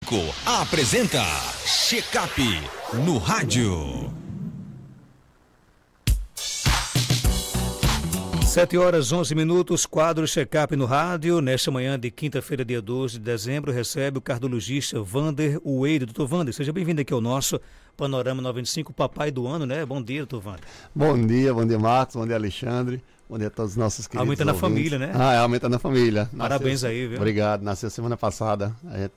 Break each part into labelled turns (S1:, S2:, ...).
S1: 95 apresenta Check-up no rádio.
S2: 7h11, quadro Check-up no rádio. Nesta manhã de quinta-feira, dia 12 de dezembro, recebe o cardiologista Wander Ueiro. Doutor Wander, seja bem-vindo aqui ao nosso Panorama 95, papai do ano, né? Bom dia, doutor Wander.
S3: Bom dia Marcos, bom dia Alexandre, bom dia a todos os nossos queridos
S2: Aumenta na
S3: ouvintes.
S2: Família, né?
S3: Aumenta na família.
S2: Parabéns aí, viu?
S3: Obrigado, nasceu semana passada, a gente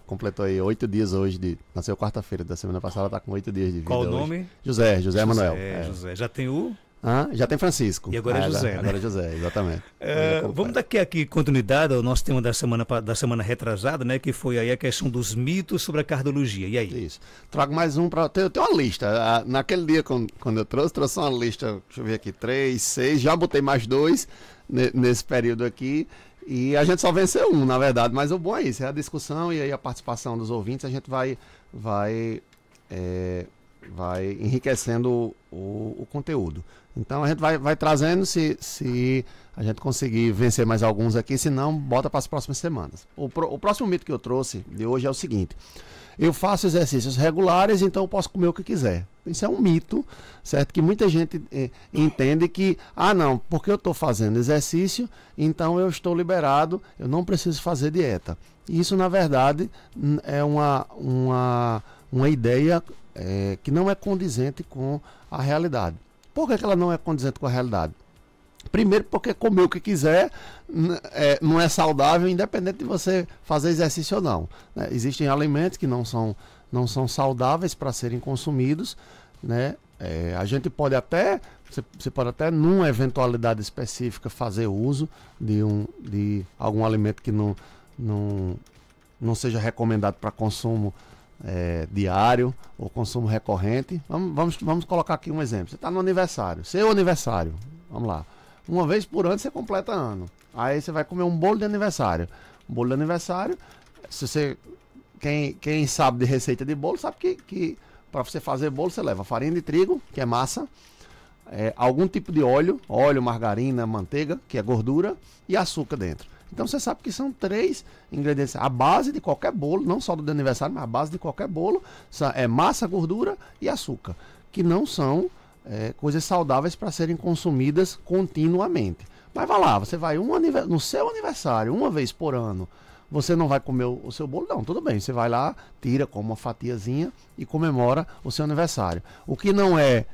S3: completou aí 8 dias hoje, nasceu quarta-feira da semana passada, está com 8 dias de vida.
S2: Qual o
S3: hoje.
S2: nome?
S3: José Manuel.
S2: José, já tem o...
S3: Já tem Francisco.
S2: E agora é José, né?
S3: Agora é José, exatamente.
S2: Vamos dar aqui continuidade ao nosso tema da semana retrasada, né? Que foi aí a questão dos mitos sobre a cardiologia. E aí?
S3: Isso. Trago mais um para... Eu tenho uma lista. Naquele dia, quando eu trouxe uma lista, deixa eu ver aqui, 3, 6, já botei mais 2 nesse período aqui. E a gente só venceu um, na verdade. Mas o bom é isso, é a discussão e aí a participação dos ouvintes. A gente vai enriquecendo o conteúdo. Então a gente vai trazendo, se a gente conseguir vencer mais alguns aqui, se não, bota para as próximas semanas. O próximo mito que eu trouxe de hoje é o seguinte: eu faço exercícios regulares, então eu posso comer o que quiser. Isso é um mito, certo? Que muita gente entende que, não, porque eu estou fazendo exercício, então eu estou liberado, eu não preciso fazer dieta. Isso, na verdade, é uma ideia que não é condizente com a realidade. Por que ela não é condizente com a realidade? Primeiro, porque comer o que quiser não é saudável, independente de você fazer exercício ou não, né? Existem alimentos que não são saudáveis para serem consumidos, né? A gente pode até, você pode até, numa eventualidade específica, fazer uso de algum alimento que não seja recomendado para consumo diário ou consumo recorrente. Vamos colocar aqui um exemplo. Você está no aniversário, seu aniversário, vamos lá. Uma vez por ano você completa ano. Aí você vai comer um bolo de aniversário. Um bolo de aniversário, quem sabe de receita de bolo, sabe que para você fazer bolo você leva farinha de trigo, que é massa, algum tipo de óleo, margarina, manteiga, que é gordura, e açúcar dentro. Então você sabe que são 3 ingredientes. A base de qualquer bolo, não só do de aniversário, mas a base de qualquer bolo é massa, gordura e açúcar, que não são coisas saudáveis para serem consumidas continuamente. Mas vai lá, você vai no seu aniversário, uma vez por ano, você não vai comer o seu bolo? Não, tudo bem. Você vai lá, tira, come uma fatiazinha e comemora o seu aniversário. O que não é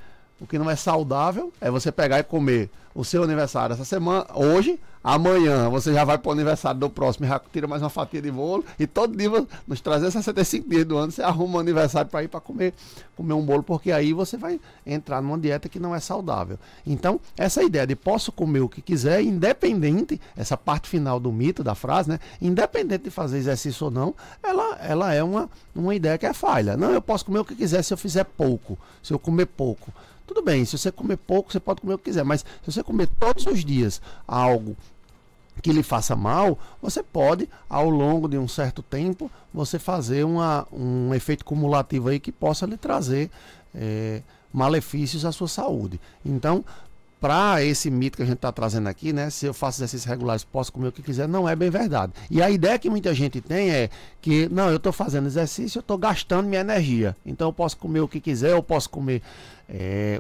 S3: saudável é você pegar e comer o seu aniversário essa semana, hoje, amanhã você já vai para o aniversário do próximo e já tira mais uma fatia de bolo, e todo dia, nos 365 dias do ano, você arruma um aniversário para ir para comer um bolo, porque aí você vai entrar numa dieta que não é saudável. Então, essa ideia de posso comer o que quiser, independente, essa parte final do mito, da frase, né? Independente de fazer exercício ou não, ela é uma ideia que é falha. Não, eu posso comer o que quiser se eu fizer pouco, se eu comer pouco. Tudo bem, se você comer pouco, você pode comer o que quiser, mas se você comer todos os dias algo que lhe faça mal, você pode, ao longo de um certo tempo, você fazer um efeito cumulativo aí que possa lhe trazer malefícios à sua saúde. Então, para esse mito que a gente está trazendo aqui, né? Se eu faço exercícios regulares, posso comer o que quiser, não é bem verdade. E a ideia que muita gente tem é que, não, eu estou fazendo exercício, eu estou gastando minha energia. Então eu posso comer o que quiser, eu posso comer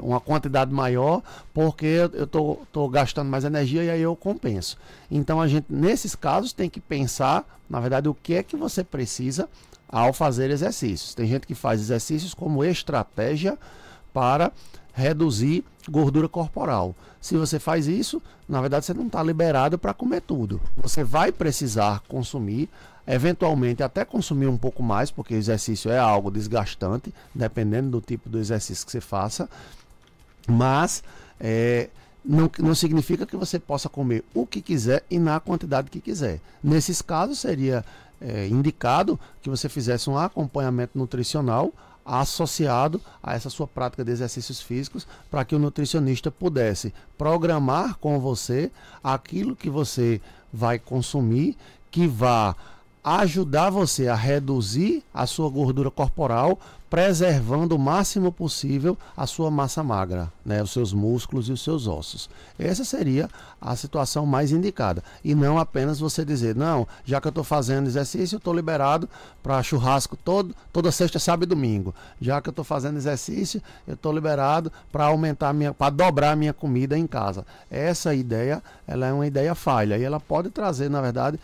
S3: uma quantidade maior, porque eu estou gastando mais energia e aí eu compenso. Então a gente, nesses casos, tem que pensar, na verdade, o que é que você precisa ao fazer exercícios. Tem gente que faz exercícios como estratégia para reduzir gordura corporal. Se você faz isso, na verdade você não está liberado para comer tudo. Você vai precisar consumir, eventualmente até consumir um pouco mais, porque exercício é algo desgastante, dependendo do tipo do exercício que você faça, mas não significa que você possa comer o que quiser e na quantidade que quiser. Nesses casos seria indicado que você fizesse um acompanhamento nutricional associado a essa sua prática de exercícios físicos, para que o nutricionista pudesse programar com você aquilo que você vai consumir, que vá ajudar você a reduzir a sua gordura corporal, preservando o máximo possível a sua massa magra, né, os seus músculos e os seus ossos. Essa seria a situação mais indicada. E não apenas você dizer, não, já que eu estou fazendo exercício, eu estou liberado para churrasco toda sexta, sábado e domingo. Já que eu estou fazendo exercício, eu estou liberado para para dobrar a minha comida em casa. Essa ideia, ela é uma ideia falha e ela pode trazer, na verdade,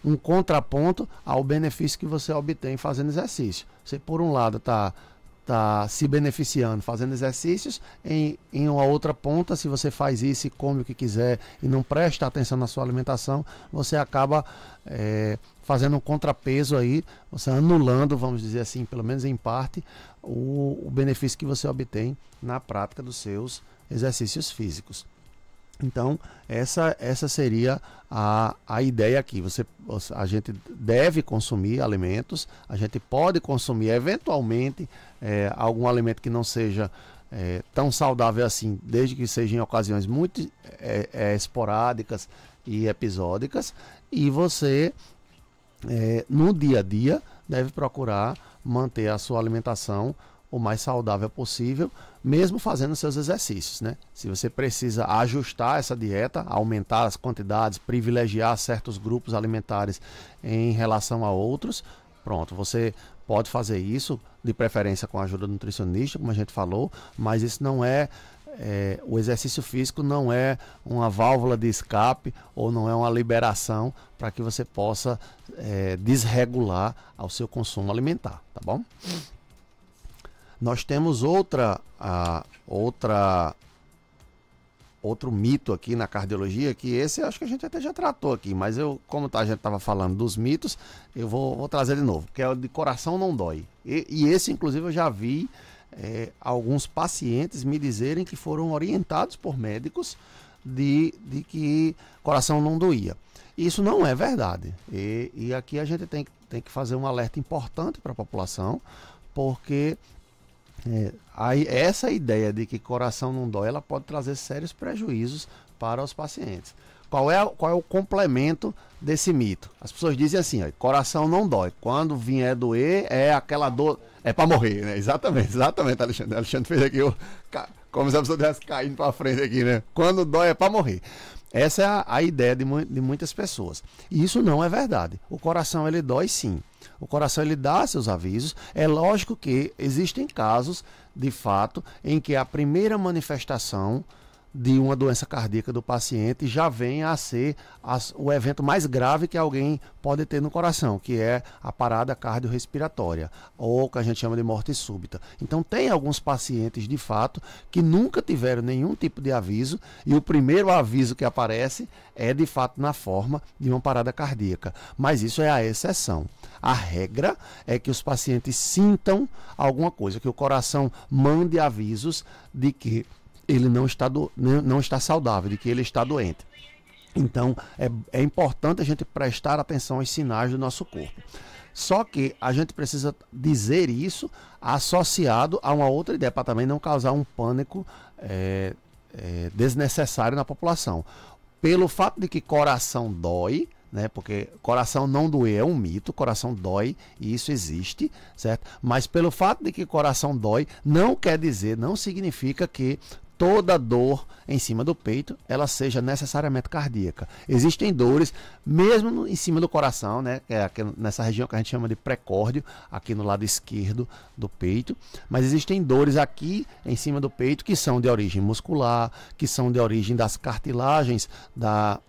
S3: um contraponto ao benefício que você obtém fazendo exercício. Você, por um lado, está se beneficiando fazendo exercícios, em uma outra ponta, se você faz isso e come o que quiser e não presta atenção na sua alimentação, você acaba fazendo um contrapeso aí, você anulando, vamos dizer assim, pelo menos em parte, o benefício que você obtém na prática dos seus exercícios físicos. Então, essa seria a ideia aqui. A gente deve consumir alimentos, a gente pode consumir eventualmente algum alimento que não seja tão saudável assim, desde que seja em ocasiões muito esporádicas e episódicas, e você, no dia a dia, deve procurar manter a sua alimentação o mais saudável possível, mesmo fazendo seus exercícios, né? Se você precisa ajustar essa dieta, aumentar as quantidades, privilegiar certos grupos alimentares em relação a outros, pronto, você pode fazer isso, de preferência com a ajuda do nutricionista, como a gente falou, mas isso não o exercício físico não é uma válvula de escape ou não é uma liberação para que você possa desregular ao seu consumo alimentar, tá bom? Nós temos outro mito aqui na cardiologia, que esse acho que a gente até já tratou aqui, mas como a gente estava falando dos mitos, eu vou trazer de novo, que é o de coração não dói. E esse, inclusive, eu já vi alguns pacientes me dizerem que foram orientados por médicos de que coração não doía. Isso não é verdade. E aqui a gente tem que fazer um alerta importante para a população, porque essa ideia de que coração não dói, ela pode trazer sérios prejuízos para os pacientes. Qual é o complemento desse mito? As pessoas dizem assim, ó, coração não dói. Quando vier doer, é aquela dor, é para morrer, né? Exatamente, Alexandre. Alexandre fez aqui, como se a pessoa estivesse caindo para frente aqui, né? Quando dói é para morrer. Essa é a ideia de muitas pessoas. E isso não é verdade. O coração, ele dói sim. O coração, ele dá seus avisos. É lógico que existem casos, de fato, em que a primeira manifestação de uma doença cardíaca do paciente já vem a ser o evento mais grave que alguém pode ter no coração, que é a parada cardiorrespiratória, ou o que a gente chama de morte súbita. Então tem alguns pacientes, de fato, que nunca tiveram nenhum tipo de aviso, e o primeiro aviso que aparece é, de fato, na forma de uma parada cardíaca. Mas isso é a exceção. A regra é que os pacientes sintam alguma coisa, que o coração mande avisos de que ele não está saudável, de que ele está doente. Então, é importante a gente prestar atenção aos sinais do nosso corpo. Só que a gente precisa dizer isso associado a uma outra ideia, para também não causar um pânico desnecessário na população. Pelo fato de que coração dói, né? Porque coração não doer é um mito, coração dói e isso existe, certo? Mas pelo fato de que coração dói, não quer dizer, não significa que toda dor em cima do peito, ela seja necessariamente cardíaca. Existem dores, mesmo em cima do coração, né? Que é nessa região que a gente chama de pré-córdio, aqui no lado esquerdo do peito. Mas existem dores aqui em cima do peito que são de origem muscular, que são de origem das cartilagens da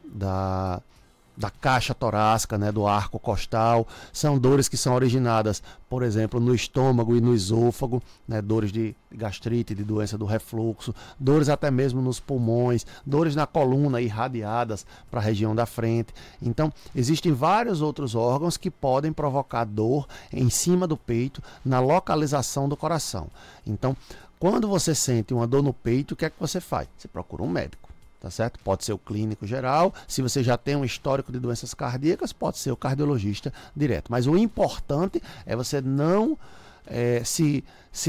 S3: caixa torácica, né, do arco costal. São dores que são originadas, por exemplo, no estômago e no esôfago, né, dores de gastrite, de doença do refluxo, dores até mesmo nos pulmões, dores na coluna irradiadas para a região da frente. Então, existem vários outros órgãos que podem provocar dor em cima do peito, na localização do coração. Então, quando você sente uma dor no peito, o que é que você faz? Você procura um médico. Tá certo? Pode ser o clínico geral, se você já tem um histórico de doenças cardíacas, pode ser o cardiologista direto. Mas o importante é você não se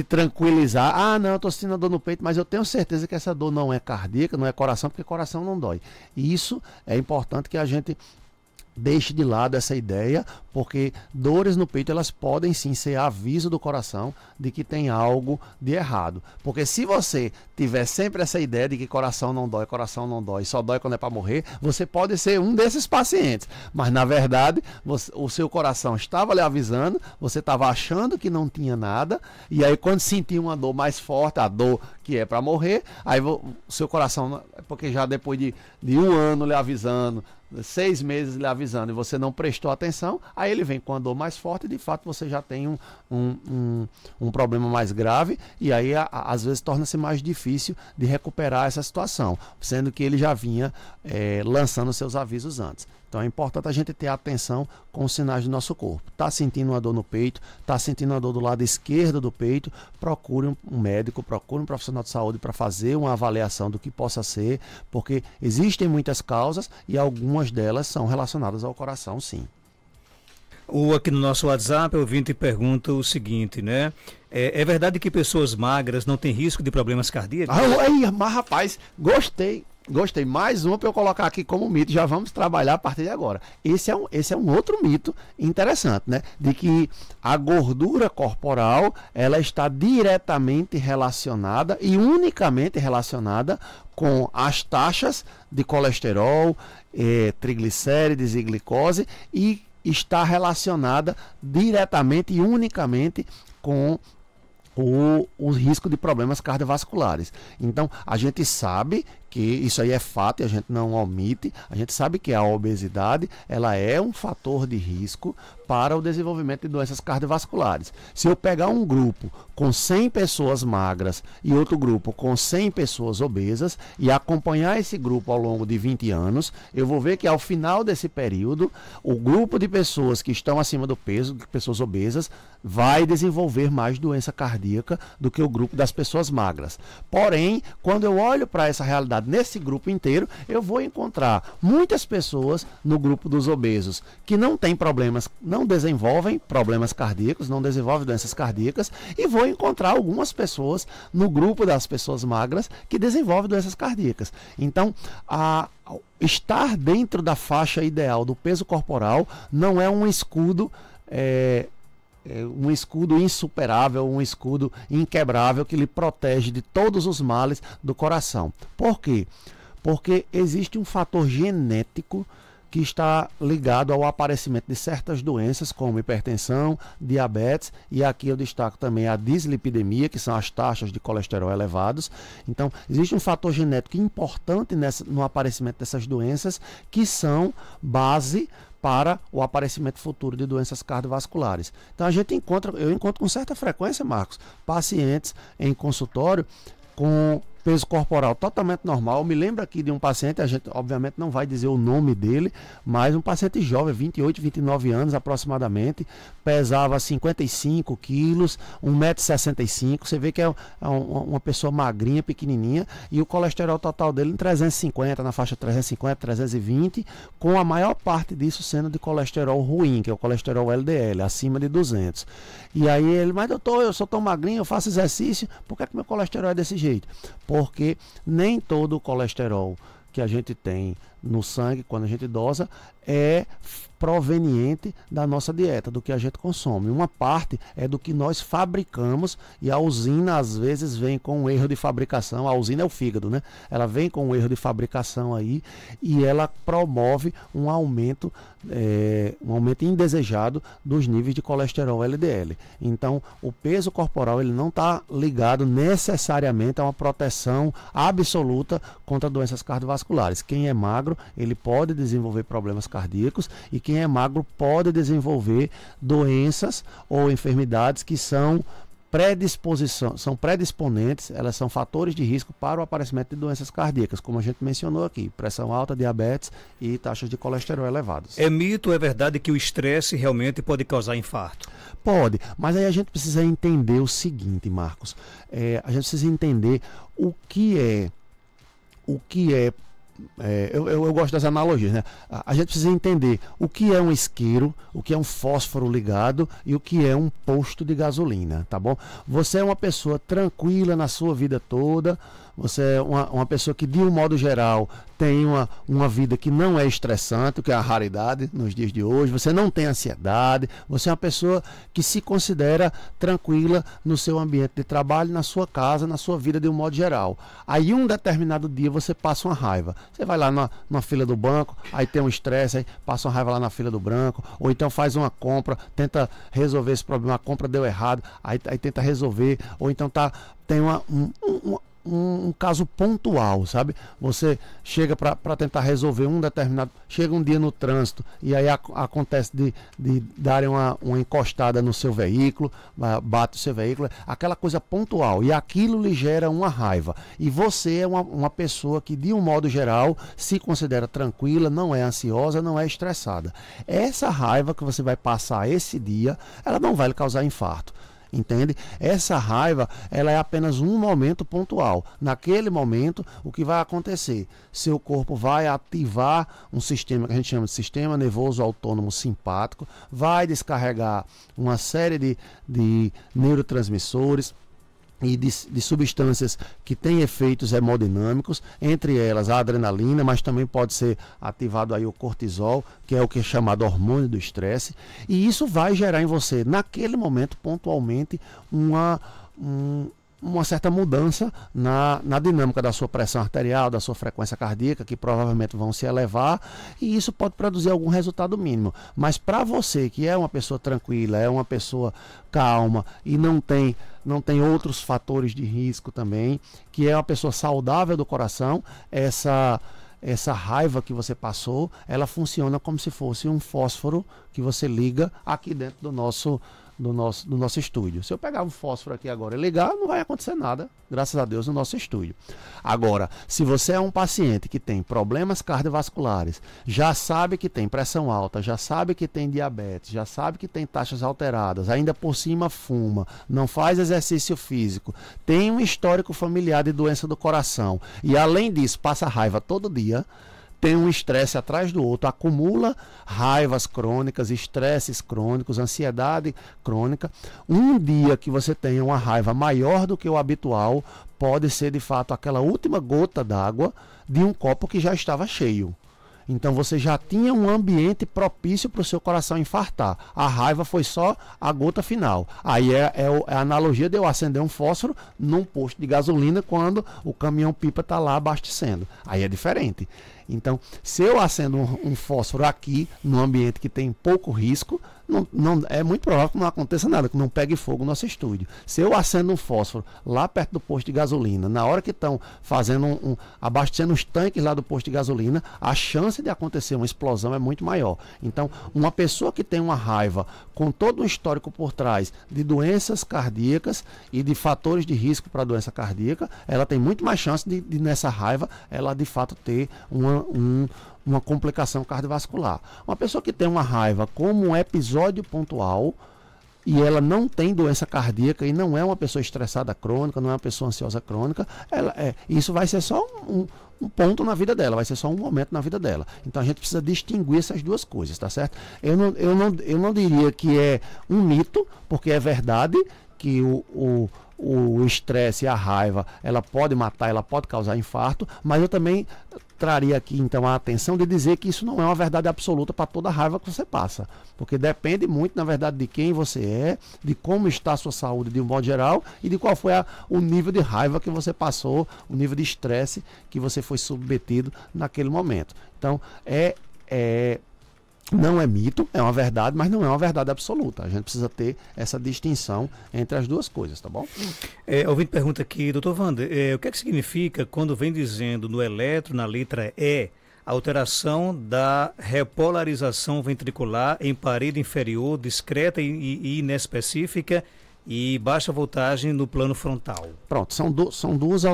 S3: tranquilizar. Ah, não, eu estou sentindo dor no peito, mas eu tenho certeza que essa dor não é cardíaca, não é coração, porque coração não dói. E isso é importante que a gente deixe de lado essa ideia, porque dores no peito elas podem sim ser aviso do coração de que tem algo de errado. Porque se você tiver sempre essa ideia de que coração não dói, só dói quando é para morrer, você pode ser um desses pacientes. Mas na verdade, o seu coração estava lhe avisando, você estava achando que não tinha nada, e aí quando sentiu uma dor mais forte, a dor que é para morrer, aí o seu coração, porque já depois de 1 ano lhe avisando, 6 meses lhe avisando e você não prestou atenção, aí ele vem com a dor mais forte e de fato você já tem um problema mais grave, e aí às vezes torna-se mais difícil de recuperar essa situação, sendo que ele já vinha lançando seus avisos antes. Então é importante a gente ter atenção com os sinais do nosso corpo. Está sentindo uma dor no peito, está sentindo uma dor do lado esquerdo do peito, procure um médico, procure um profissional de saúde para fazer uma avaliação do que possa ser, porque existem muitas causas e algumas delas são relacionadas ao coração, sim.
S2: Aqui no nosso WhatsApp, o ouvinte pergunta o seguinte, né? É verdade que pessoas magras não têm risco de problemas cardíacos?
S3: Mas rapaz, gostei. Mais uma para eu colocar aqui como mito. Já vamos trabalhar a partir de agora. Esse é um outro mito interessante, né? De que a gordura corporal ela está diretamente relacionada e unicamente relacionada com as taxas de colesterol, triglicérides e glicose, e está relacionada diretamente e unicamente com o risco de problemas cardiovasculares. Então, a gente sabe que isso aí é fato e a gente não omite. A gente sabe que a obesidade ela é um fator de risco para o desenvolvimento de doenças cardiovasculares. Se eu pegar um grupo com 100 pessoas magras e outro grupo com 100 pessoas obesas e acompanhar esse grupo ao longo de 20 anos, eu vou ver que ao final desse período, o grupo de pessoas que estão acima do peso, pessoas obesas, vai desenvolver mais doença cardíaca do que o grupo das pessoas magras. Porém, quando eu olho para essa realidade nesse grupo inteiro, eu vou encontrar muitas pessoas no grupo dos obesos que não têm problemas, não desenvolvem problemas cardíacos, não desenvolvem doenças cardíacas, e vou encontrar algumas pessoas no grupo das pessoas magras que desenvolvem doenças cardíacas. Então, estar dentro da faixa ideal do peso corporal não é um escudo insuperável, um escudo inquebrável que lhe protege de todos os males do coração. Por quê? Porque existe um fator genético que está ligado ao aparecimento de certas doenças como hipertensão, diabetes, e aqui eu destaco também a dislipidemia, que são as taxas de colesterol elevados. Então, existe um fator genético importante no aparecimento dessas doenças que são base para o aparecimento futuro de doenças cardiovasculares. Então eu encontro com certa frequência, Marcos, pacientes em consultório com peso corporal totalmente normal. Eu me lembro aqui de um paciente, a gente obviamente não vai dizer o nome dele, mas um paciente jovem, 28, 29 anos aproximadamente, pesava 55 quilos, 1,65 m, você vê que é uma pessoa magrinha, pequenininha, e o colesterol total dele em 350, na faixa 350, 320, com a maior parte disso sendo de colesterol ruim, que é o colesterol LDL, acima de 200. E aí ele, mas doutor, eu sou tão magrinho, eu faço exercício, por que meu colesterol é desse jeito? Porque nem todo o colesterol que a gente tem no sangue quando a gente dosa é proveniente da nossa dieta, do que a gente consome. Uma parte é do que nós fabricamos, e a usina às vezes vem com um erro de fabricação. A usina é o fígado, né? Ela vem com um erro de fabricação aí e ela promove um aumento indesejado dos níveis de colesterol LDL. Então, o peso corporal ele não está ligado necessariamente a uma proteção absoluta contra doenças cardiovasculares. Quem é magro, ele pode desenvolver problemas cardíacos, e quem é magro pode desenvolver doenças ou enfermidades que são predisponentes, elas são fatores de risco para o aparecimento de doenças cardíacas, como a gente mencionou aqui, pressão alta, diabetes e taxas de colesterol elevados.
S2: É mito ou é verdade que o estresse realmente pode causar infarto?
S3: Pode, mas aí a gente precisa entender o seguinte, Marcos, a gente precisa entender o que é eu gosto das analogias, né? A gente precisa entender o que é um isqueiro, o que é um fósforo ligado e o que é um posto de gasolina, tá bom? Você é uma pessoa tranquila na sua vida toda, você é uma pessoa que, de um modo geral, tem uma vida que não é estressante, o que é a raridade nos dias de hoje, você não tem ansiedade, você é uma pessoa que se considera tranquila no seu ambiente de trabalho, na sua casa, na sua vida de um modo geral. Aí um determinado dia você passa uma raiva. Você vai lá na fila do banco, aí tem um estresse, aí passa uma raiva lá na fila do banco, ou então faz uma compra, tenta resolver esse problema, a compra deu errado, aí tenta resolver, ou então tem um caso pontual, sabe? Você chega para tentar resolver um determinado... Chega um dia no trânsito e aí acontece de darem uma encostada no seu veículo, bate o seu veículo, aquela coisa pontual, e aquilo lhe gera uma raiva. E você é uma pessoa que, de um modo geral, se considera tranquila, não é ansiosa, não é estressada. Essa raiva que você vai passar esse dia, ela não vai lhe causar infarto. Entende? Essa raiva, ela é apenas um momento pontual. Naquele momento, o que vai acontecer? Seu corpo vai ativar um sistema que a gente chama de sistema nervoso autônomo simpático, vai descarregar uma série de neurotransmissores e de substâncias que têm efeitos hemodinâmicos, entre elas a adrenalina, mas também pode ser ativado aí o cortisol, que é o que é chamado hormônio do estresse, e isso vai gerar em você, naquele momento, pontualmente, uma certa mudança na dinâmica da sua pressão arterial, da sua frequência cardíaca, que provavelmente vão se elevar, e isso pode produzir algum resultado mínimo. Mas para você, que é uma pessoa tranquila, é uma pessoa calma e não tem outros fatores de risco também, que é uma pessoa saudável do coração, essa raiva que você passou, ela funciona como se fosse um fósforo que você liga aqui dentro do nosso estúdio. Se eu pegar um fósforo aqui agora e ligar, não vai acontecer nada, graças a Deus, no nosso estúdio. Agora, se você é um paciente que tem problemas cardiovasculares, já sabe que tem pressão alta, já sabe que tem diabetes, já sabe que tem taxas alteradas, ainda por cima fuma, não faz exercício físico, tem um histórico familiar de doença do coração e, além disso, passa raiva todo dia, tem um estresse atrás do outro, acumula raivas crônicas, estresses crônicos, ansiedade crônica. Um dia que você tenha uma raiva maior do que o habitual, pode ser de fato aquela última gota d'água de um copo que já estava cheio. Então você já tinha um ambiente propício para o seu coração infartar. A raiva foi só a gota final. Aí é a analogia de eu acender um fósforo num posto de gasolina quando o caminhão-pipa está lá abastecendo. Aí é diferente. Então, se eu acendo um fósforo aqui, num ambiente que tem pouco risco, não, é muito provável que não aconteça nada, que não pegue fogo no nosso estúdio. Se eu acendo um fósforo lá perto do posto de gasolina, na hora que estão fazendo abastecendo os tanques lá do posto de gasolina, a chance de acontecer uma explosão é muito maior. Então, uma pessoa que tem uma raiva com todo um histórico por trás de doenças cardíacas e de fatores de risco para a doença cardíaca, ela tem muito mais chance de nessa raiva, ela de fato ter uma complicação cardiovascular. Uma pessoa que tem uma raiva como um episódio pontual e ela não tem doença cardíaca e não é uma pessoa estressada crônica, não é uma pessoa ansiosa crônica, isso vai ser só um ponto na vida dela, vai ser só um momento na vida dela. Então a gente precisa distinguir essas duas coisas, tá certo? Eu não diria que é um mito, porque é verdade que o estresse e a raiva, ela pode matar, ela pode causar infarto, mas eu também traria aqui então a atenção de dizer que isso não é uma verdade absoluta para toda a raiva que você passa, porque depende muito, na verdade, de quem você é, de como está a sua saúde de um modo geral e de qual foi o nível de raiva que você passou, o nível de estresse que você foi submetido naquele momento. Então, não é mito, é uma verdade, mas não é uma verdade absoluta. A gente precisa ter essa distinção entre as duas coisas, tá bom?
S2: Ouvinte pergunta aqui, doutor Wander, o que é que significa quando vem dizendo no eletro, na letra E, alteração da repolarização ventricular em parede inferior, discreta e inespecífica e baixa voltagem no plano frontal?
S3: Pronto, são duas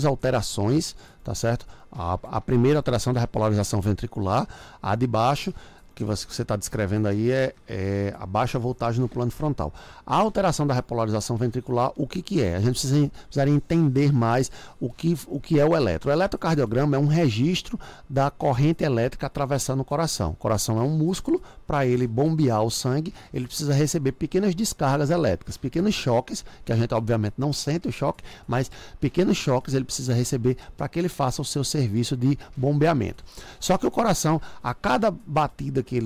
S3: alterações, tá certo? A primeira alteração da repolarização ventricular, a de baixo, que você está descrevendo aí é a baixa voltagem no plano frontal. A alteração da repolarização ventricular, o que é? A gente precisaria entender mais o que é o eletro. O eletrocardiograma é um registro da corrente elétrica atravessando o coração. O coração é um músculo, para ele bombear o sangue, ele precisa receber pequenas descargas elétricas, pequenos choques, que a gente obviamente não sente o choque, mas pequenos choques ele precisa receber para que ele faça o seu serviço de bombeamento. Só que o coração, a cada batida que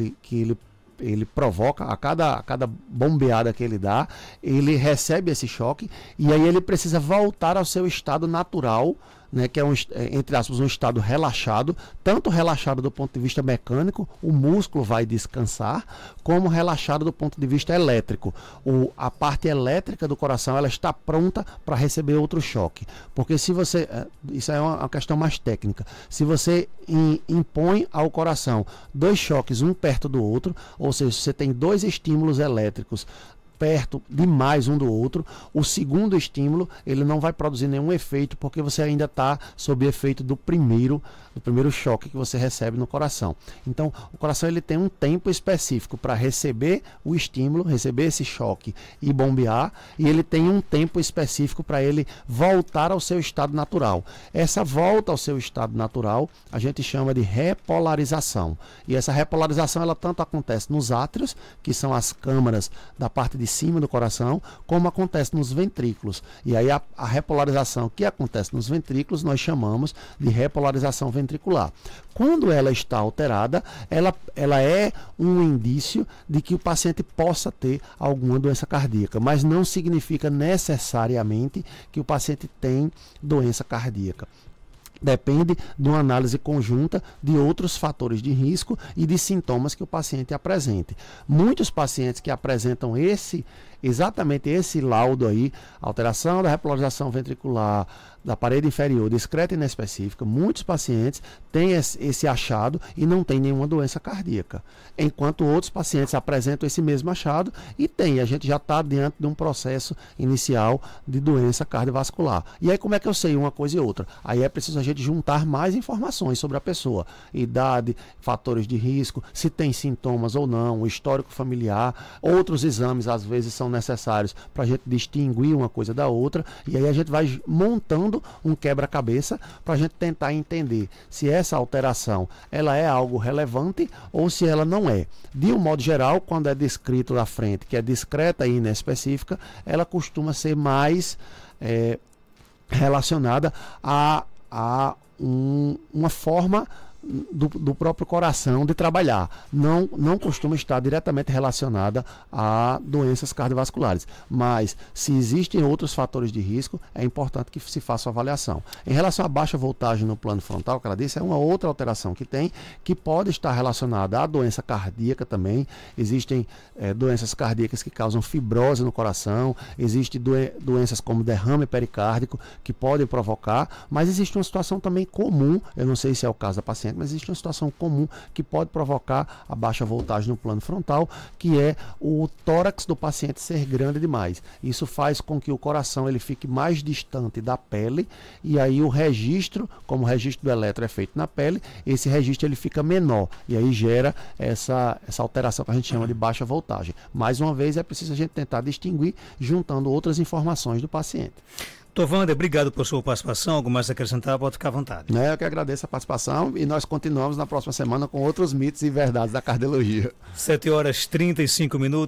S3: ele provoca, a cada bombeada que ele dá, ele recebe esse choque e aí ele precisa voltar ao seu estado natural, né, que é entre aspas um estado relaxado, tanto relaxado do ponto de vista mecânico, o músculo vai descansar, como relaxado do ponto de vista elétrico. A parte elétrica do coração ela está pronta para receber outro choque. Porque se você, isso é uma questão mais técnica, se você impõe ao coração dois choques um perto do outro, ou seja, você tem dois estímulos elétricos perto demais um do outro, o segundo estímulo ele não vai produzir nenhum efeito porque você ainda está sob efeito do primeiro choque que você recebe no coração. Então o coração ele tem um tempo específico para receber o estímulo, receber esse choque e bombear, e ele tem um tempo específico para ele voltar ao seu estado natural. Essa volta ao seu estado natural a gente chama de repolarização, e essa repolarização ela tanto acontece nos átrios, que são as câmaras da parte de cima do coração, como acontece nos ventrículos. E aí a repolarização que acontece nos ventrículos nós chamamos de repolarização ventricular. Quando ela está alterada, ela é um indício de que o paciente possa ter alguma doença cardíaca, mas não significa necessariamente que o paciente tem doença cardíaca. Depende de uma análise conjunta de outros fatores de risco e de sintomas que o paciente apresente. Muitos pacientes que apresentam exatamente esse laudo aí, alteração da repolarização ventricular, da parede inferior, discreta e inespecífica, muitos pacientes têm esse achado e não têm nenhuma doença cardíaca. Enquanto outros pacientes apresentam esse mesmo achado e a gente já está diante de um processo inicial de doença cardiovascular. E aí como é que eu sei uma coisa e outra? Aí é preciso a gente juntar mais informações sobre a pessoa, idade, fatores de risco, se tem sintomas ou não, o histórico familiar, outros exames às vezes são necessários para a gente distinguir uma coisa da outra, e aí a gente vai montando um quebra-cabeça para a gente tentar entender se essa alteração ela é algo relevante ou se ela não é. De um modo geral, quando é descrito na frente, que é discreta e inespecífica, ela costuma ser mais relacionada a uma forma do próprio coração de trabalhar, não costuma estar diretamente relacionada a doenças cardiovasculares, mas se existem outros fatores de risco, é importante que se faça uma avaliação. Em relação à baixa voltagem no plano frontal, que ela disse, é uma outra alteração que pode estar relacionada à doença cardíaca também. Existem doenças cardíacas que causam fibrose no coração, existem doenças como derrame pericárdico que podem provocar, mas existe uma situação também comum, eu não sei se é o caso da paciente, mas existe uma situação comum que pode provocar a baixa voltagem no plano frontal, que é o tórax do paciente ser grande demais. Isso faz com que o coração ele fique mais distante da pele, e aí o registro, como o registro do eletro é feito na pele, esse registro ele fica menor, e aí gera essa alteração que a gente chama de baixa voltagem. Mais uma vez é preciso a gente tentar distinguir juntando outras informações do paciente.
S2: Dr. Wander, obrigado por sua participação. Algo mais a acrescentar, pode ficar à vontade.
S3: Eu que agradeço a participação e nós continuamos na próxima semana com outros mitos e verdades da cardiologia.
S2: 7h35.